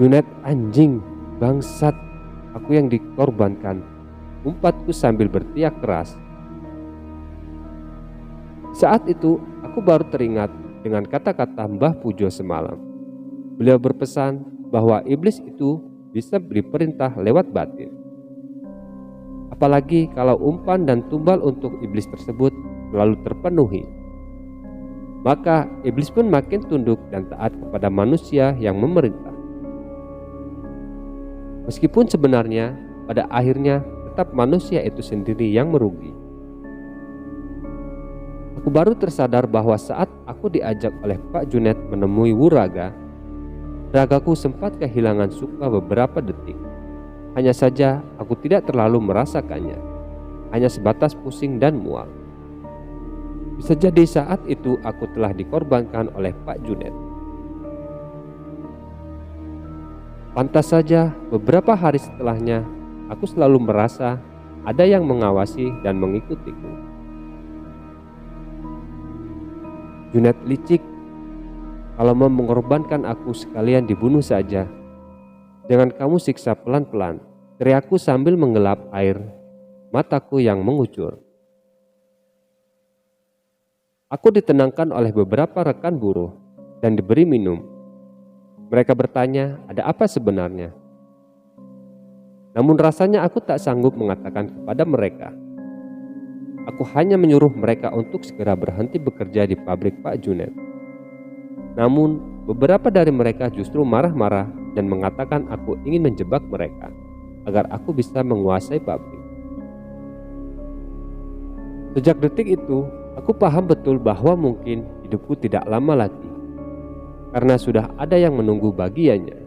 Speaker 1: "Junet, anjing, bangsat, aku yang dikorbankan," umpatku sambil berteriak keras. Saat itu aku baru teringat dengan kata-kata Mbah Pujo semalam. Beliau berpesan bahwa iblis itu bisa diperintah lewat batin. Apalagi kalau umpan dan tumbal untuk iblis tersebut selalu terpenuhi. Maka iblis pun makin tunduk dan taat kepada manusia yang memerintah. Meskipun sebenarnya pada akhirnya tetap manusia itu sendiri yang merugi. Aku baru tersadar bahwa saat aku diajak oleh Pak Junet menemui Wuraga, ragaku sempat kehilangan suka beberapa detik. Hanya saja aku tidak terlalu merasakannya, hanya sebatas pusing dan mual. Bisa jadi saat itu aku telah dikorbankan oleh Pak Junet. Pantas saja beberapa hari setelahnya aku selalu merasa ada yang mengawasi dan mengikutiku. "Junet licik, kalau mau mengorbankan aku sekalian dibunuh saja. Jangan kamu siksa pelan-pelan," teriakku sambil menggelap air mataku yang mengucur. Aku ditenangkan oleh beberapa rekan buruh dan diberi minum. Mereka bertanya, ada apa sebenarnya? Namun rasanya aku tak sanggup mengatakan kepada mereka. Aku hanya menyuruh mereka untuk segera berhenti bekerja di pabrik Pak Junet. Namun beberapa dari mereka justru marah-marah dan mengatakan aku ingin menjebak mereka agar aku bisa menguasai pabrik. Sejak detik itu, Aku paham betul bahwa mungkin hidupku tidak lama lagi, karena sudah ada yang menunggu bagiannya.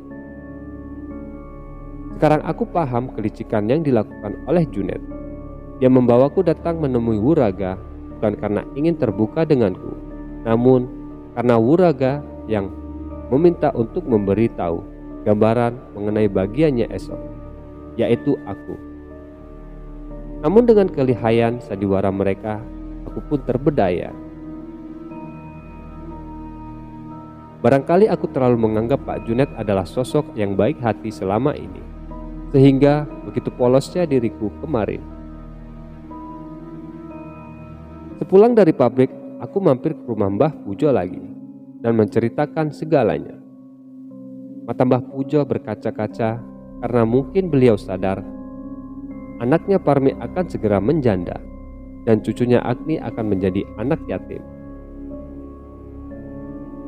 Speaker 1: Sekarang aku paham kelicikan yang dilakukan oleh Junet. Dia membawaku datang menemui Wuraga bukan karena ingin terbuka denganku, namun karena Wuraga yang meminta untuk memberi tahu gambaran mengenai bagiannya esok, yaitu aku. Namun dengan kelihayan sandiwara mereka, aku pun terbedaya. Barangkali aku terlalu menganggap Pak Junet adalah sosok yang baik hati selama ini, sehingga begitu polosnya diriku kemarin. Sepulang dari pabrik, aku mampir ke rumah Mbah Pujo lagi dan menceritakan segalanya. Mata Mbah Pujo berkaca-kaca karena mungkin beliau sadar anaknya Parmi akan segera menjanda dan cucunya Agni akan menjadi anak yatim.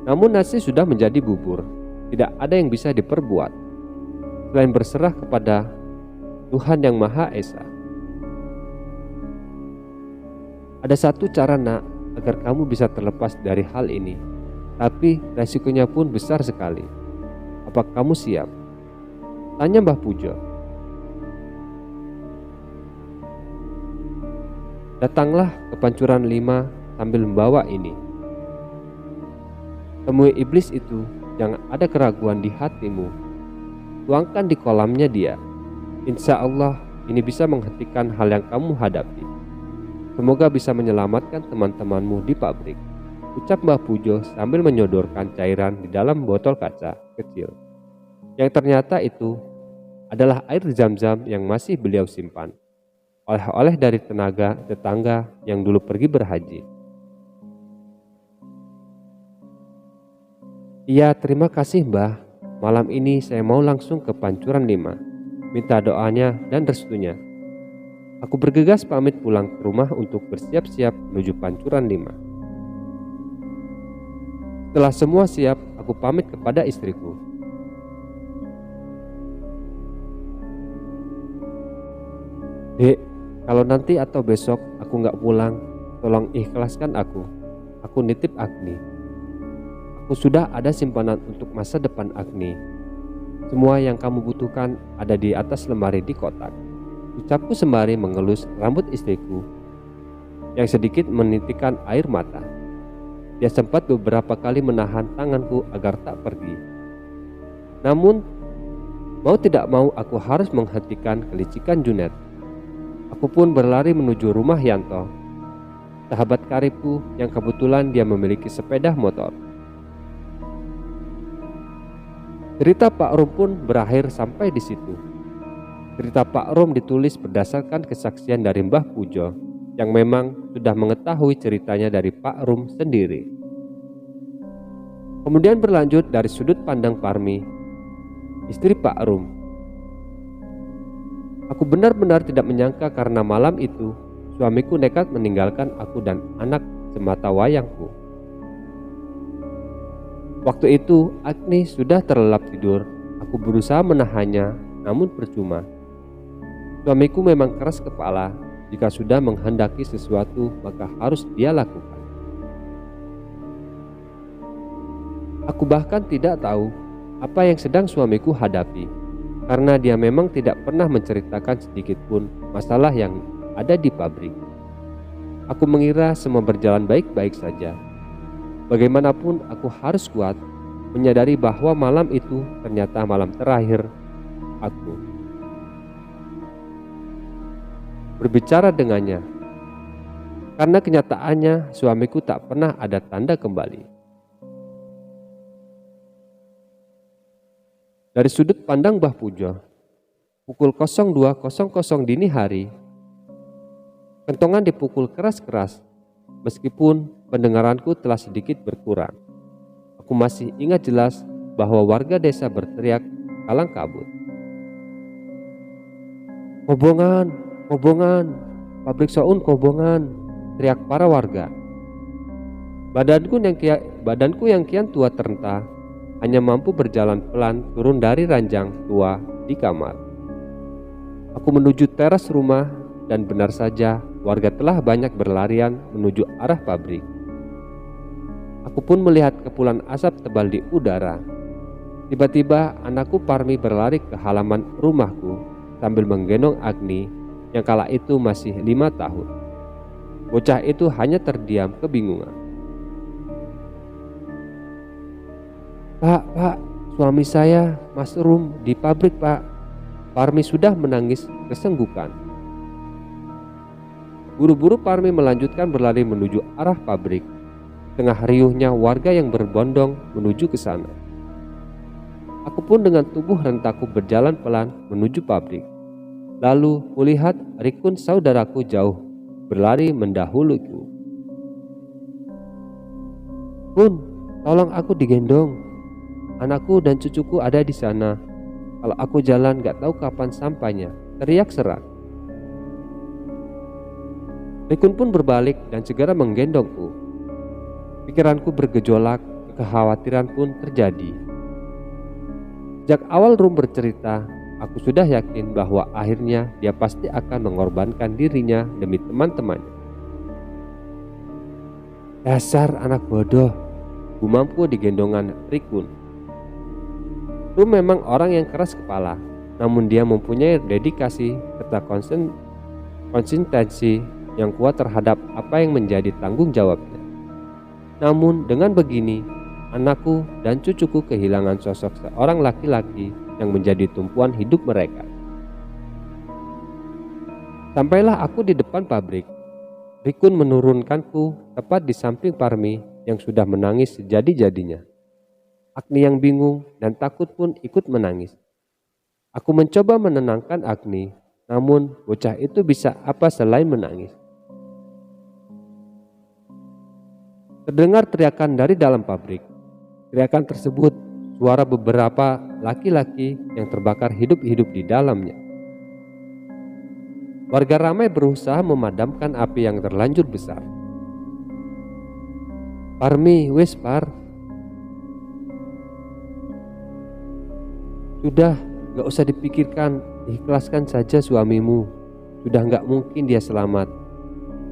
Speaker 1: Namun nasi sudah menjadi bubur, tidak ada yang bisa diperbuat selain berserah kepada Tuhan Yang Maha Esa. Ada satu cara nak agar kamu bisa terlepas dari hal ini, tapi resikonya pun besar sekali. Apa kamu siap? Tanya Mbah Pujo. Datanglah ke Pancuran 5 sambil membawa ini. Temui iblis itu, jangan ada keraguan di hatimu. Tuangkan di kolamnya dia. Insya Allah ini bisa menghentikan hal yang kamu hadapi. Semoga bisa menyelamatkan teman-temanmu di pabrik, ucap Mbah Pujo sambil menyodorkan cairan di dalam botol kaca kecil. Yang ternyata itu adalah air zam-zam yang masih beliau simpan. Oleh-oleh dari tetangga yang dulu pergi berhaji. Iya, terima kasih Mbah. Malam ini saya mau langsung ke Pancuran 5. Minta doanya dan restunya. Aku bergegas pamit pulang ke rumah untuk bersiap-siap menuju Pancuran 5. Setelah semua siap, aku pamit kepada istriku. Dek, kalau nanti atau besok aku nggak pulang, tolong ikhlaskan aku. Aku nitip Agni. Aku sudah ada simpanan untuk masa depan Agni. Semua yang kamu butuhkan ada di atas lemari di kotak. Ucapku sembari mengelus rambut istriku yang sedikit menitikkan air mata. Dia sempat beberapa kali menahan tanganku agar tak pergi. Namun, mau tidak mau aku harus menghentikan kelicikan Junet. Aku pun berlari menuju rumah Yanto, sahabat karibku yang kebetulan dia memiliki sepeda motor. Cerita Pak Rum pun berakhir sampai di situ. Cerita Pak Rum ditulis berdasarkan kesaksian dari Mbah Pujo yang memang sudah mengetahui ceritanya dari Pak Rum sendiri. Kemudian berlanjut dari sudut pandang Parmi, istri Pak Rum. Aku benar-benar tidak menyangka karena malam itu suamiku nekat meninggalkan aku dan anak semata wayangku. Waktu itu Agni sudah terlelap tidur. Aku berusaha menahannya, namun percuma. Suamiku memang keras kepala. Jika sudah menghendaki sesuatu, maka harus dia lakukan. Aku bahkan tidak tahu apa yang sedang suamiku hadapi, karena dia memang tidak pernah menceritakan sedikit pun masalah yang ada di pabrik. Aku mengira semua berjalan baik-baik saja. Bagaimanapun aku harus kuat, menyadari bahwa malam itu ternyata malam terakhir aku berbicara dengannya. Karena kenyataannya suamiku tak pernah ada tanda kembali. Dari sudut pandang Mbah Pujo, pukul 02.00 dini hari, kentongan dipukul keras-keras. Meskipun pendengaranku telah sedikit berkurang, aku masih ingat jelas bahwa warga desa berteriak kalang kabut. Kobongan! Kobongan, pabrik Soun kobongan, teriak para warga. Badanku yang kian tua terenta hanya mampu berjalan pelan turun dari ranjang tua di kamar. Aku menuju teras rumah dan benar saja warga telah banyak berlarian menuju arah pabrik. Aku pun melihat kepulan asap tebal di udara. Tiba-tiba anakku Parmi berlari ke halaman rumahku sambil menggendong Agni yang kala itu masih 5 tahun. Bocah itu hanya terdiam kebingungan. Pak, suami saya Mas Rum di pabrik, Pak. Parmi sudah menangis kesenggukan. Buru-buru Parmi melanjutkan berlari menuju arah pabrik. Tengah riuhnya warga yang berbondong menuju ke sana. Aku pun dengan tubuh rentaku berjalan pelan menuju pabrik. Lalu kulihat Rikun saudaraku jauh berlari mendahuluku. Kun, tolong aku digendong. Anakku dan cucuku ada di sana. Kalau aku jalan gak tahu kapan sampainya, teriak Serat. Rikun pun berbalik dan segera menggendongku. Pikiranku bergejolak, kekhawatiran pun terjadi. Sejak awal Rum bercerita, aku sudah yakin bahwa akhirnya dia pasti akan mengorbankan dirinya demi teman-temannya. Dasar anak bodoh, gumamku di gendongan Rikun. Rum memang orang yang keras kepala, namun dia mempunyai dedikasi serta konsistensi yang kuat terhadap apa yang menjadi tanggung jawabnya. Namun dengan begini, anakku dan cucuku kehilangan sosok seorang laki-laki yang menjadi tumpuan hidup mereka. Sampailah aku di depan pabrik. Rikun menurunkanku tepat di samping Parmi yang sudah menangis sejadi-jadinya. Agni yang bingung dan takut pun ikut menangis. Aku mencoba menenangkan Agni, namun bocah itu bisa apa selain menangis. Terdengar teriakan dari dalam pabrik. Teriakan tersebut suara beberapa laki-laki yang terbakar hidup-hidup di dalamnya. Warga ramai berusaha memadamkan api yang terlanjur besar. Parmi, wes Par. Sudah, gak usah dipikirkan, ikhlaskan saja suamimu. Sudah gak mungkin dia selamat.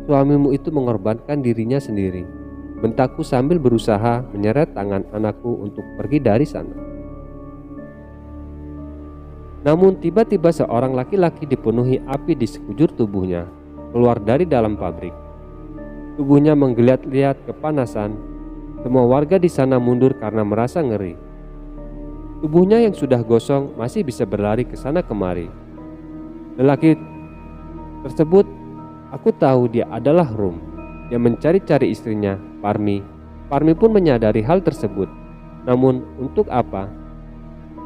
Speaker 1: Suamimu itu mengorbankan dirinya sendiri. Bentakku sambil berusaha menyeret tangan anakku untuk pergi dari sana. Namun tiba-tiba seorang laki-laki dipenuhi api di sekujur tubuhnya keluar dari dalam pabrik. Tubuhnya menggeliat-liat kepanasan. Semua warga di sana mundur karena merasa ngeri. Tubuhnya yang sudah gosong masih bisa berlari ke sana kemari. Lelaki tersebut, aku tahu dia adalah Rum. Dia mencari-cari istrinya, Parmi. Parmi pun menyadari hal tersebut. Namun untuk apa?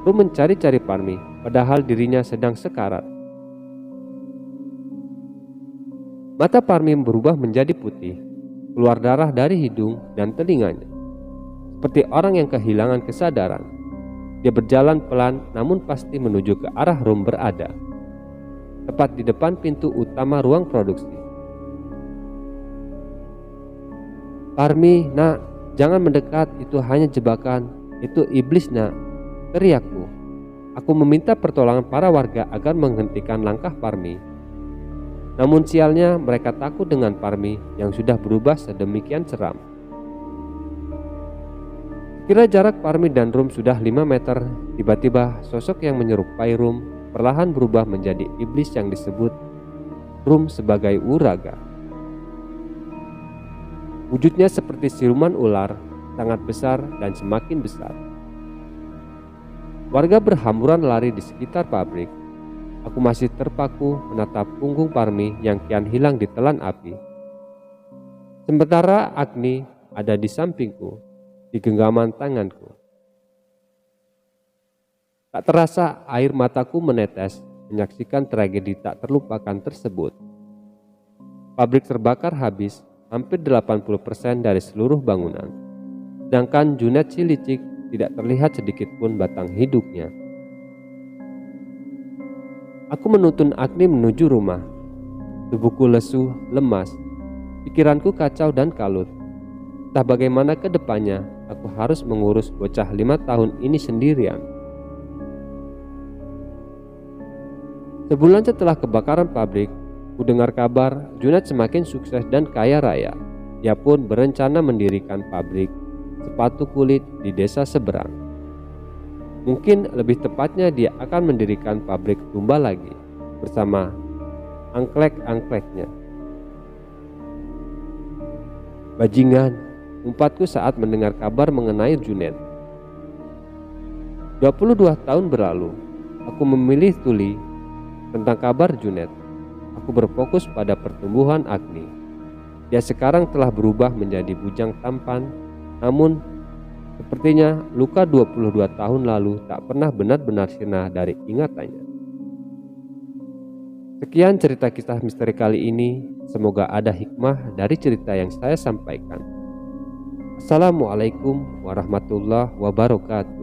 Speaker 1: Rum mencari-cari Parmi, padahal dirinya sedang sekarat. Mata Parmi berubah menjadi putih, keluar darah dari hidung dan telinganya. Seperti orang yang kehilangan kesadaran. Dia berjalan pelan namun pasti menuju ke arah Rum berada. Tepat di depan pintu utama ruang produksi. Parmi, nak, jangan mendekat, itu hanya jebakan, itu iblis nak, teriakku. Aku meminta pertolongan para warga agar menghentikan langkah Parmi. Namun sialnya mereka takut dengan Parmi yang sudah berubah sedemikian seram. Kira jarak Parmi dan Rum sudah 5 meter, tiba-tiba sosok yang menyerupai Rum perlahan berubah menjadi iblis yang disebut Rum sebagai Uraga. Wujudnya seperti siluman ular, sangat besar dan semakin besar. Warga berhamburan lari di sekitar pabrik. Aku masih terpaku menatap punggung Parmi yang kian hilang di telan api. Sementara Agni ada di sampingku, di genggaman tanganku. Tak terasa air mataku menetes menyaksikan tragedi tak terlupakan tersebut. Pabrik terbakar habis, hampir 80% dari seluruh bangunan. Sedangkan Junet Cilicik tidak terlihat sedikit pun batang hidupnya. Aku menuntun Agni menuju rumah. Tubuhku lesu, lemas. Pikiranku kacau dan kalut. Entah bagaimana ke depannya, aku harus mengurus bocah 5 tahun ini sendirian. Sebulan setelah kebakaran pabrik, Ku dengar kabar Junet semakin sukses dan kaya raya. Dia pun berencana mendirikan pabrik sepatu kulit di desa seberang. Mungkin lebih tepatnya dia akan mendirikan pabrik tumba lagi bersama angklek-angkleknya. Bajingan, umpatku saat mendengar kabar mengenai Junet. 22 tahun berlalu, aku memilih tuli tentang kabar Junet. Aku berfokus pada pertumbuhan Agni. Dia sekarang telah berubah menjadi bujang tampan, namun sepertinya luka 22 tahun lalu tak pernah benar-benar sirna dari ingatannya. Sekian cerita kisah misteri kali ini. Semoga ada hikmah dari cerita yang saya sampaikan. Assalamualaikum warahmatullahi wabarakatuh.